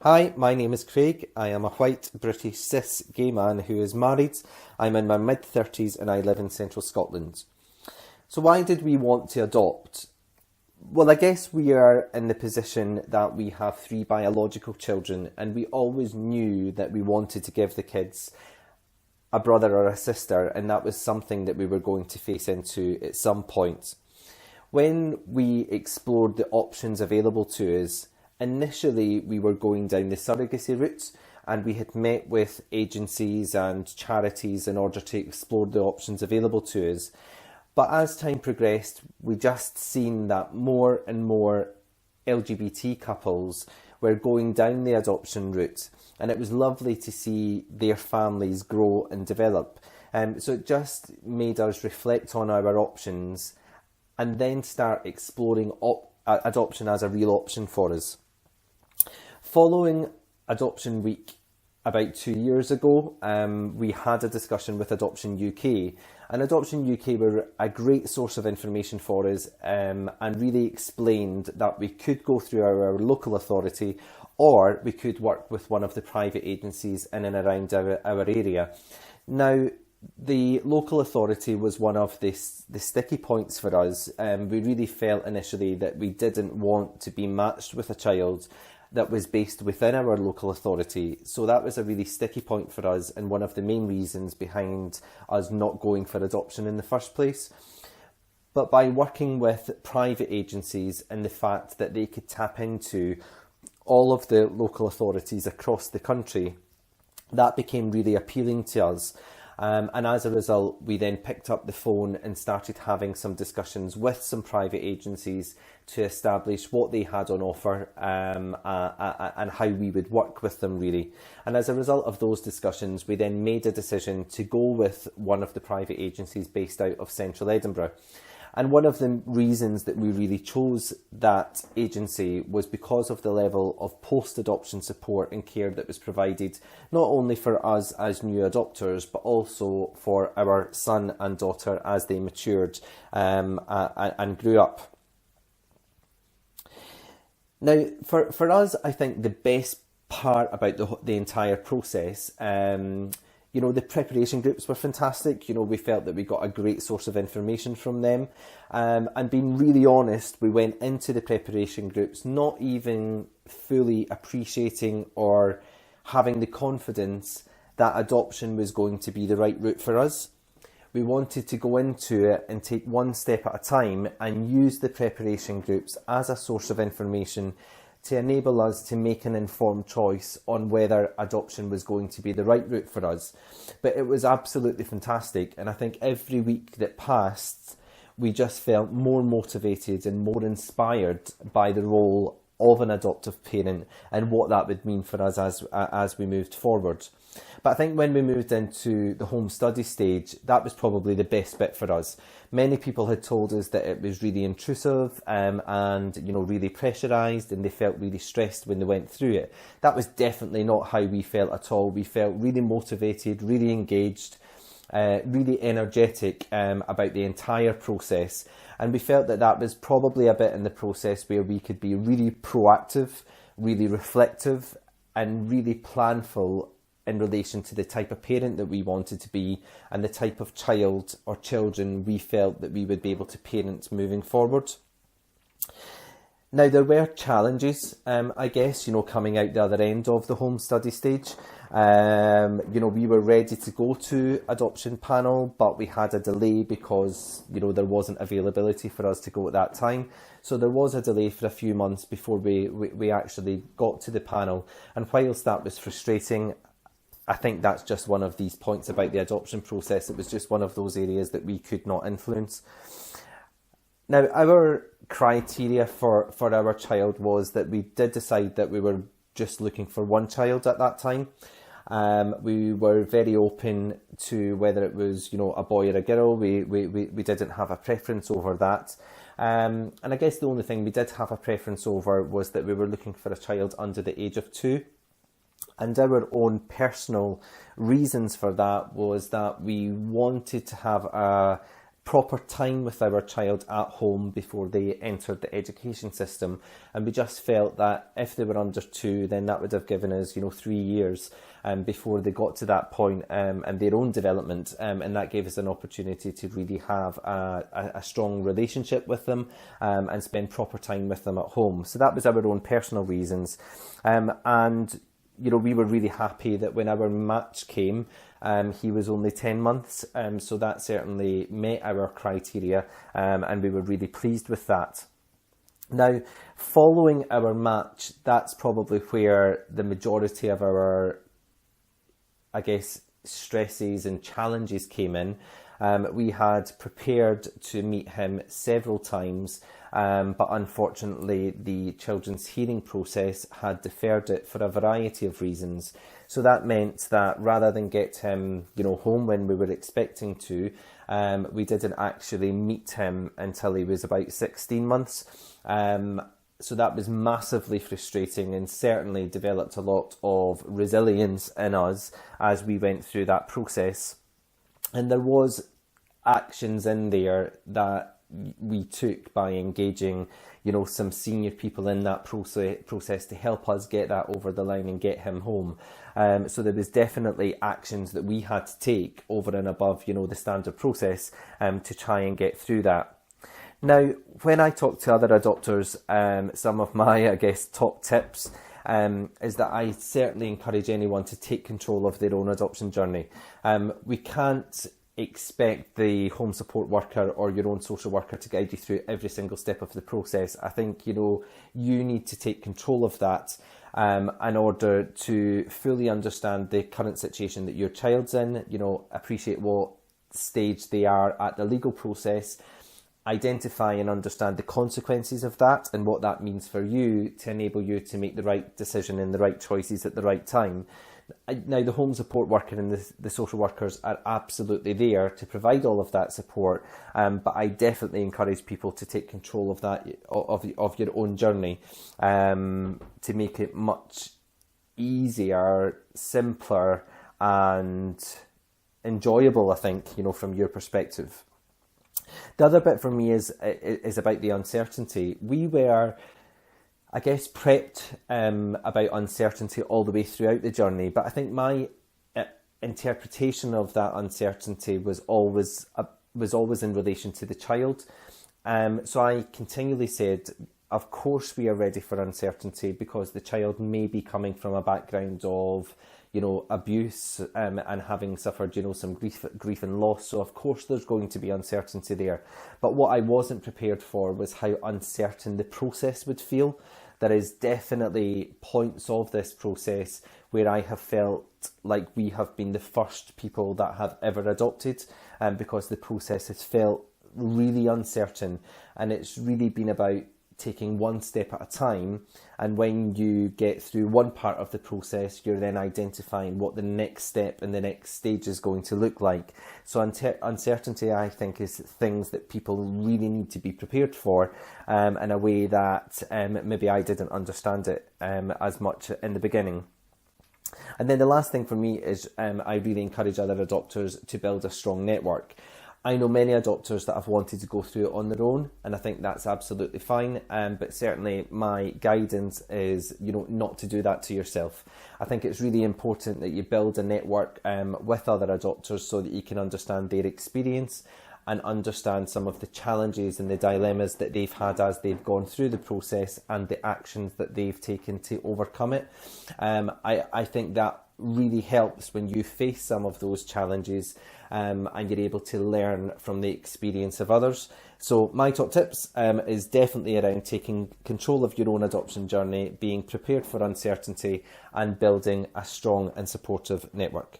Hi, my name is Craig. I am a white British cis gay man who is married. I'm in my mid-30s and I live in central Scotland. So why did we want to adopt? Well, I guess we are in the position that we have three biological children and we always knew that we wanted to give the kids a brother or a sister, and that was something that we were going to face into at some point. When we explored the options available to us, initially we were going down the surrogacy route, and we had met with agencies and charities in order to explore the options available to us. But as time progressed, we just seen that more and more LGBT couples were going down the adoption route, and it was lovely to see their families grow and develop. So it just made us reflect on our options and then start exploring adoption as a real option for us. Following Adoption Week about 2 years ago, we had a discussion with Adoption UK, and Adoption UK were a great source of information for us, and really explained that we could go through our local authority, or we could work with one of the private agencies in and around our area. Now, the local authority was one of the sticky points for us. We really felt initially that we didn't want to be matched with a child that was based within our local authority. So that was a really sticky point for us, and one of the main reasons behind us not going for adoption in the first place. But by working with private agencies and the fact that they could tap into all of the local authorities across the country, that became really appealing to us. And as a result, we then picked up the phone and started having some discussions with some private agencies to establish what they had on offer, and how we would work with them, really. And as a result of those discussions, we then made a decision to go with one of the private agencies based out of central Edinburgh. And one of the reasons that we really chose that agency was because of the level of post-adoption support and care that was provided, not only for us as new adopters, but also for our son and daughter as they matured and grew up. Now, for us, I think the best part about the entire process, the preparation groups were fantastic. We felt that we got a great source of information from them. And being really honest, we went into the preparation groups not even fully appreciating or having the confidence that adoption was going to be the right route for us. We wanted to go into it and take one step at a time and use the preparation groups as a source of information to enable us to make an informed choice on whether adoption was going to be the right route for us. But it was absolutely fantastic, and I think every week that passed, we just felt more motivated and more inspired by the role of an adoptive parent and what that would mean for us as we moved forward. But I think when we moved into the home study stage, that was probably the best bit for us. Many people had told us that it was really intrusive, and really pressurised, and they felt really stressed when they went through it. That was definitely not how we felt at all. We felt really motivated, really engaged, really energetic about the entire process. And we felt that that was probably a bit in the process where we could be really proactive, really reflective, and really planful in relation to the type of parent that we wanted to be and the type of child or children we felt that we would be able to parent moving forward. Now, there were challenges, I guess, coming out the other end of the home study stage. We were ready to go to adoption panel, but we had a delay because, there wasn't availability for us to go at that time. So there was a delay for a few months before we actually got to the panel. And whilst that was frustrating, I think that's just one of these points about the adoption process. It was just one of those areas that we could not influence. Now, our criteria for our child was that we did decide that we were just looking for one child at that time. We were very open to whether it was, a boy or a girl. We didn't have a preference over that. And I guess the only thing we did have a preference over was that we were looking for a child under the age of 2. And our own personal reasons for that was that we wanted to have a proper time with our child at home before they entered the education system. And we just felt that if they were under 2, then that would have given us, 3 years before they got to that point and their own development. And that gave us an opportunity to really have a strong relationship with them and spend proper time with them at home. So that was our own personal reasons. And we were really happy that when our match came, he was only 10 months, so that certainly met our criteria, and we were really pleased with that. Now, following our match, that's probably where the majority of our, stresses and challenges came in. We had prepared to meet him several times, but unfortunately the children's hearing process had deferred it for a variety of reasons. So that meant that rather than get him, home when we were expecting to, we didn't actually meet him until he was about 16 months. So that was massively frustrating and certainly developed a lot of resilience in us as we went through that process. And there was actions in there that we took by engaging, some senior people in that process to help us get that over the line and get him home. So there was definitely actions that we had to take over and above, the standard process to try and get through that. Now, when I talk to other adopters, some of my, top tips is that I certainly encourage anyone to take control of their own adoption journey. We can't expect the home support worker or your own social worker to guide you through every single step of the process. I think, you need to take control of that in order to fully understand the current situation that your child's in, appreciate what stage they are at the legal process, identify and understand the consequences of that and what that means for you to enable you to make the right decision and the right choices at the right time. Now, the home support worker and the social workers are absolutely there to provide all of that support, but I definitely encourage people to take control of that, of your own journey, to make it much easier, simpler and enjoyable, I think, from your perspective. The other bit for me is about the uncertainty. We were, prepped about uncertainty all the way throughout the journey, but I think my interpretation of that uncertainty was always in relation to the child. So I continually said, of course we are ready for uncertainty because the child may be coming from a background of abuse and having suffered, some grief and loss. So of course there's going to be uncertainty there. But what I wasn't prepared for was how uncertain the process would feel. There is definitely points of this process where I have felt like we have been the first people that have ever adopted, because the process has felt really uncertain, and it's really been about taking one step at a time, and when you get through one part of the process, you're then identifying what the next step and the next stage is going to look like. So uncertainty, I think, is things that people really need to be prepared for, in a way that maybe I didn't understand it as much in the beginning. And then the last thing for me is I really encourage other adopters to build a strong network. I know many adopters that have wanted to go through it on their own, and I think that's absolutely fine. But certainly my guidance is, not to do that to yourself. I think it's really important that you build a network with other adopters so that you can understand their experience and understand some of the challenges and the dilemmas that they've had as they've gone through the process and the actions that they've taken to overcome it. I think that really helps when you face some of those challenges, and you're able to learn from the experience of others. So my top tips is definitely around taking control of your own adoption journey, being prepared for uncertainty, and building a strong and supportive network.